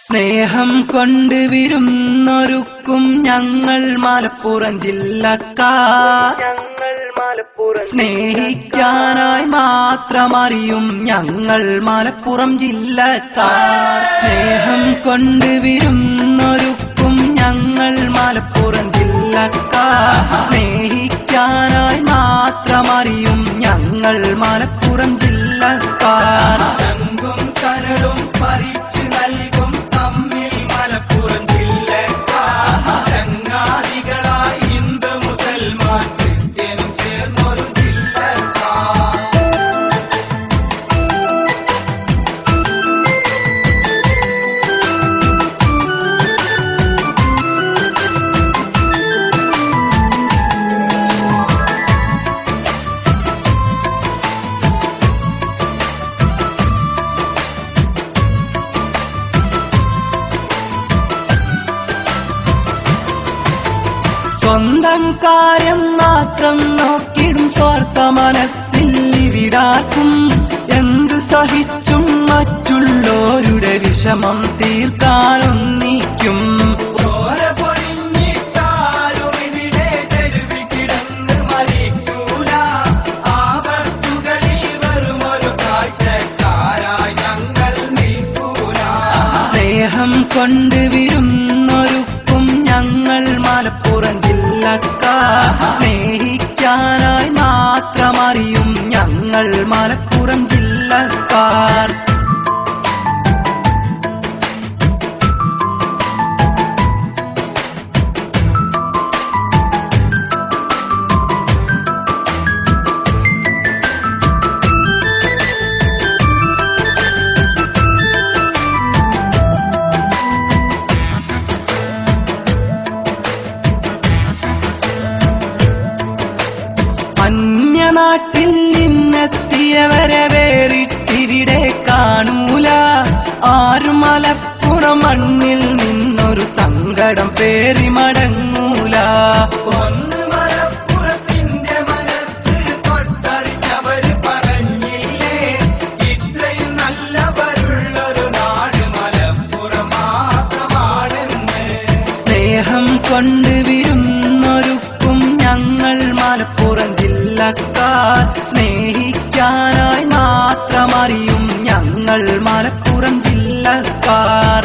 സ്നേഹം കൊണ്ട് വിരുന്നൊരുക്കും ഞങ്ങൾ മലപ്പുറം ജില്ലക്കാർ. സ്നേഹിക്കാനായി മാത്രമറിയും ഞങ്ങൾ മലപ്പുറം ജില്ലക്കാർ. സ്നേഹം കൊണ്ട് വിരുന്നൊരുക്കും ഞങ്ങൾ മലപ്പുറം ജില്ലക്കാർ. സ്നേഹിക്കാനായി മാത്രമറിയും ഞങ്ങൾ മലപ്പുറം ജില്ലക്കാർ. ചങ്കും കരളും പറിച്ചു നൽകും തമ്മിൽ മലപ്പുറം ജില്ലക്കാർ. ചങ്ങാതികളായി ഹിന്ദു മുസൽമാൻ ക്രിസ്ത്യനും ചേർന്നൊരു ജില്ലക്കാർ. സ്വന്തം കാര്യം മാത്രം നോക്കിടും സ്വാർത്ഥ മനസ്സിൽ ഇവിടാക്കും. എന്തു സഹിച്ചും മറ്റുള്ളവരുടെ വിഷമം തീർക്കാനൊന്നിക്കും. ചോര പൊഴിഞ്ഞിട്ടാരും ഇവിടെ തെരുവിൽ കിടന്ന് മരിക്കൂല. ആപത്തുകളിൽ വെറുമൊരു കാഴ്ചക്കാരായി ഞങ്ങൾ നിൽക്കൂല. സ്നേഹം കൊണ്ട് വിരുന്നൊരുക്കും ഞങ്ങൾ മലപ്പുറം ജില്ലക്കാർ. സ്നേഹിക്കാനായി മാത്രമറിയും ഞങ്ങൾ മലപ്പുറം ജില്ലക്കാർ. അന്യനാട്ടിൽ നിന്നെത്തിയവരെ വേറിട്ടിവിടെ കാണൂല. ആരും മലപ്പുറം മണ്ണിൽ നിന്നൊരു സങ്കടം പേറി മടങ്ങൂല. ഒന്ന് മലപ്പുറത്തിന്റെ മനസ്സ് തൊട്ടറിഞ്ഞവര് പറഞ്ഞില്ലേ, ഇത്രയും നല്ലവരുള്ളൊരു നാട് മലപ്പുറം മാത്രമാണെന്ന്. സ്നേഹം കൊണ്ട് വിരുന്നൊരുക്കും ഞങ്ങൾ മലപ്പുറം ജില്ലക്കാർ. സ്നേഹിക്കാനായി മാത്രമറിയും ഞങ്ങൾ മലപ്പുറം ജില്ലക്കാർ.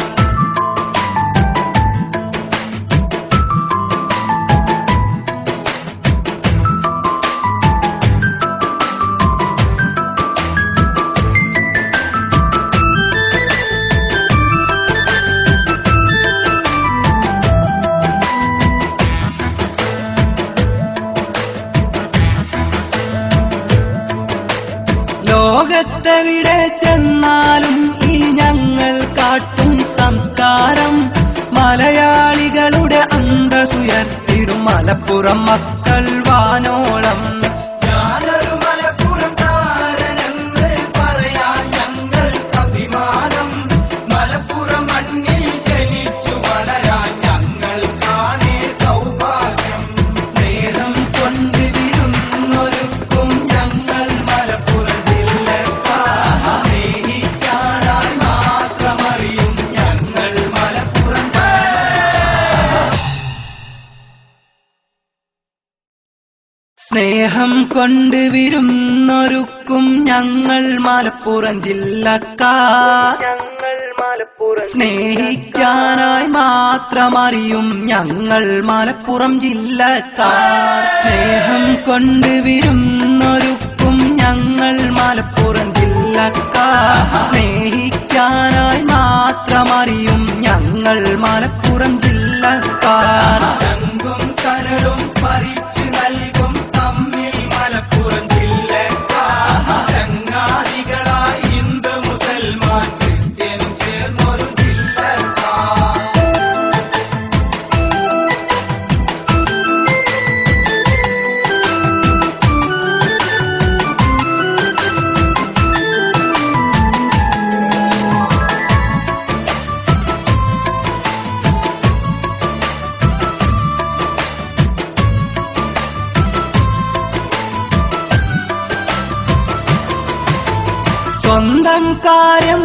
ലോകത്തെവിടെ ചെന്നാലും ഈ ഞങ്ങൾ കാട്ടും സംസ്കാരം മലയാളികളുടെ അന്തസ്സുയർത്തിടും മലപ്പുറം മക്കൾ വാനോളം. ഞാനൊരു മലപ്പുറം താരനെന്ന് പറയാൻ ഞങ്ങൾക്ക് അഭിമാനം. മലപ്പുറം മണ്ണിൽ ജനിച്ചു വളരാൻ ഞങ്ങൾക്കാണ് സൗഭാഗ്യം. സ്നേഹം കൊണ്ട് വിരുന്നൊരുക്കും ഞങ്ങൾ മലപ്പുറം. സ്നേഹം കൊണ്ട് വിരുന്നൊരുക്കും ഞങ്ങൾ മലപ്പുറം ജില്ലക്കാർ. സ്നേഹിക്കാനായി മാത്രമറിയും ഞങ്ങൾ മലപ്പുറം ജില്ലക്കാർ. സ്നേഹം കൊണ്ട് വിരുന്നൊരുക്കും ഞങ്ങൾ മലപ്പുറം ജില്ലക്കാർ. സ്നേഹിക്കാനായി മാത്രമറിയും ഞങ്ങൾ മലപ്പുറം ജില്ലക്കാർ. ചങ്കും കരളും പറിച്ചു നൽകും തമ്മിൽ മലപ്പുറം ജില്ലക്കാർ. ചങ്ങാതികളായി ഹിന്ദു മുസൽമാൻ ക്രിസ്ത്യനും ചേർന്നൊരു ജില്ലക്കാർ. സ്വന്തം കാര്യം